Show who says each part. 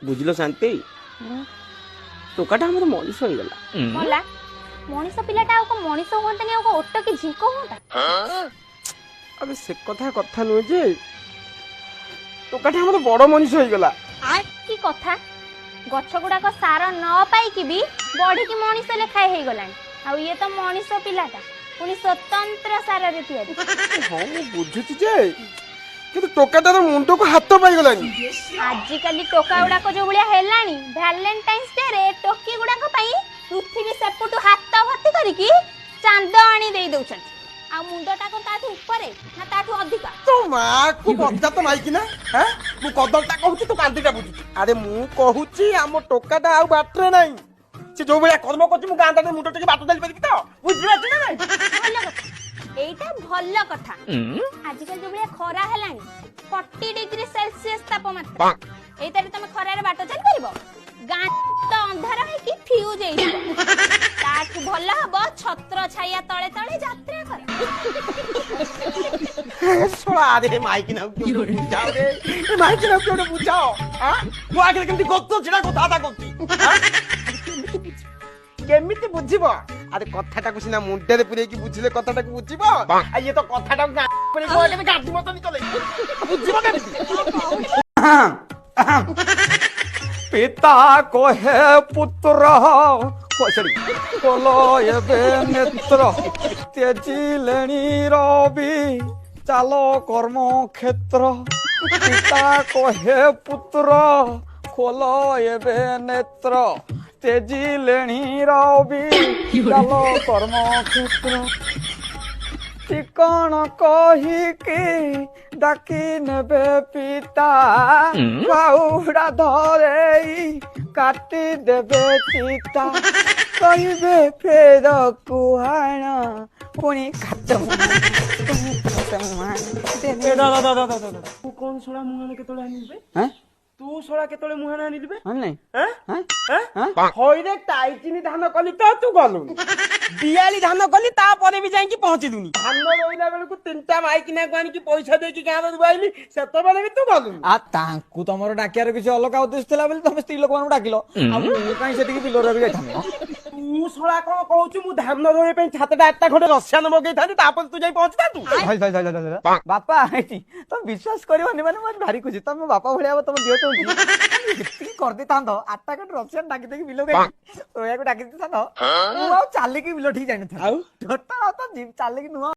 Speaker 1: ବୁଝିଲ ଶାନ୍ତି ଟୋକାଟା ଆମର ମଣିଷ ହେଇଗଲା
Speaker 2: ମଲା ମଣିଷ ପିଲାଟା ଆଉ କଣ ମଣିଷ ହୁଅନ୍ତାନି ଆଉ କଣ ଓଟ କି ଝିଙ୍କ ହୁଅନ୍ତା
Speaker 1: ଆବେ ସେ କଥା ନୁହେଁ ଯେ ଟୋକାଟା ଆମର ବଡ ମଣିଷ ହେଇଗଲା
Speaker 2: କି କଥା ଗଛ ଗୁଡାକ ସାର ନ ପାଇକି ବି ବଢିକି ମଣିଷ ଲେଖାଏ ହେଇଗଲାଣି ଆଉ ଇଏ ତ ମଣିଷ ପିଲାଟା ପୁଣି ସ୍ୱତନ୍ତ୍ର ସାରରେ ତିଆରି
Speaker 1: ହଁ ମୁଁ ବୁଝୁଛି ଯେ କିନ୍ତୁ ଟୋକାଟାର ମୁଣ୍ଡକୁ ହାତ ପାଇଗଲାଣି
Speaker 2: ଆଜିକାଲି ଟୋକା ଗୁଡାକ ଯୋଉ ଭଳିଆ ହେଲାଣି ଭ୍ୟାଲେଣ୍ଟାଇନ୍ସ ଡେ ରେ ଟୋକି ଗୁଡାକ ପାଇଁ ପୃଥିବୀ ସେପଟୁ ହାତ ଭର୍ତ୍ତି କରିକି ଚାନ୍ଦ ଆଣି ଦେଇ ଦଉଛନ୍ତି ଆଉ ମୁଣ୍ଡଟା କଣ ତାଠୁ ଉପରେ ନା ତାଠୁ ଅଧିକା
Speaker 1: ତୋ ମାକୁ ବଜା ତ ମାଇକି ନା ମୁଁ କଦଳଟା କହୁଛି ତୁ କାନ୍ଦିଟା ବୁଝୁଛୁ ଆରେ ମୁଁ କହୁଛି ଆମ ଟୋକାଟା ଆଉ ବାଟରେ ନାହିଁ ସେ ଯୋଉ ଭଳିଆ କର୍ମ କରୁଛି ମୁଁ ଗାଁଟା ମୁଣ୍ଡ ଟିକେ ବାଟ ଦେଇ ପାରିବି ତ ବୁଝିପାରୁଛି ନା ନାଇଁ
Speaker 2: ଭଲ କଥା ଏଇଟା ଭଲ କଥା ଆଜିକାଲି ଯୋଉ ଭଳିଆ ଖରା ହେଲାଣି 40 ଡିଗ୍ରୀ ସେଲସିୟସ ତାପମାତ୍ରା ଏଇଟାରେ ତମେ ଖରାରେ ବାଟ ଚାଲିପାରିବ ଗାଁ ତ ଅନ୍ଧାର ହେଇକି ଫ୍ୟୁଜ ହେଇଯିବ ତାଠୁ ଭଲ ହବ ଛତ୍ର ଛାୟା ତଳେ ତଳେ ଯାତ୍ରା କର
Speaker 1: ଶଳା ଆରେ ମାଇକି ନା ବୁଝାଅ ରେ ମାଇକି ନା ଗୋଟେ ବୁଝାଅ ମୋ ଆଗରେ କେମିତି ଗତ ଛିଡା କଥାଟା କରୁଛି କେମିତି ବୁଝିବ ଆରେ କଥାଟାକୁ ସିନା ମୁଣ୍ଡରେ ପୁରେଇକି ବୁଝିଲେ କଥାଟାକୁ ବୁଝିବ ଆଉ ଇଏ ତ କଥାଟାକୁ ଗାଡି ମତ ଚଲେଇ ବୁଝିବ କେମିତି
Speaker 3: ପିତା କହେ ପୁତ୍ର କଲ ଏବେ ନେତ୍ର ତ୍ୟଜିଲେଣି ରବି ଚାଲ କର୍ମ କ୍ଷେତ୍ର ପିତା କହେ ପୁତ୍ର ଖୋଲ ଏବେ ନେତ୍ର ତେଜିଲେଣି ରବି ଚାଲ କର୍ମ କ୍ଷେତ୍ର ଠିକଣ କହିକି ଡାକି ନେବେ ପିତା ବାହୁଡ଼ା ଧରେଇ କାଟି ଦେବେ ଚିତା କହିବେ ଫେର କୁହାଣ ପୁଣି କାଟ
Speaker 1: ତୁ କଣ ଶଳା ମୁହାଣ କେତେବେଳେ ଆଣିବେ ତୁ ଶଳା କେତେବେଳେ ମୁହାଣ ଆଣିବେ ହଇରେ ଟାଇଚିନି ଧାନ କଲି ତ ତୁ ଗଲୁନି ଦିଆଳି ଧାନ କଲି ତାପରେ ବି ଯାଇକି ପହଞ୍ଚିଲୁନି ଧାନ ରହିଲା ବେଳକୁ 3ଟା ମାଇକିନାକୁ ଆଣିକି ପଇସା ଦେଇକି ଗାଁରେ ରୁଆଇଲି ସେତେବେଳେ ବି ତୁ ଗଲୁନି
Speaker 3: ତାଙ୍କୁ ତମର ଡାକିବାର କିଛି ଅଲଗା ଉଦ୍ଦେଶ୍ୟ ଥିଲା ବୋଲି ତମେ ସ୍ତ୍ରୀ ଲୋକମାନଙ୍କୁ ଡାକିଲ ଆଉ ମୁଁ କାହିଁ ସେଠିକି ବିଲ ରହିବି ଯାଇଥାନ୍ତି
Speaker 1: ତୁ ଶଳା କଣ କହୁଛୁ ମୁଁ ଧାନ ରୋଇବା ପାଇଁ 7ଟା 8ଟା ଖଣ୍ଡେ ରସିଆନ ମଗେଇଥାନ୍ତି ତାପରେ ତୁ ଯାଇ ପହଞ୍ଚିଥାନ୍ତୁ
Speaker 3: ବାପା ଏଇଠି ତମେ ବିଶ୍ୱାସ କରିବନି ମାନେ ମୁଁ ଭାରି ଖୁସି ତମେ ବାପା ଭଳିଆ ହବ ତମ ଝିଅ ଚଳୁଛି ଯେତିକି କରିଦେଇଥାନ୍ତ 8ଟା ଖଣ୍ଡେ ରସିଆନ ଡାକି ଦେଇକି ବିଲ ରୋଇବାକୁ ଡାକି ଦେଇଥାନ୍ତ ମୁଁ ଆଉ ଚାଲିକି ବିଲ ଠିକ ଯାଇନଥାନ୍ତି ଆଉ ଚାଲିକି ନୁହଁ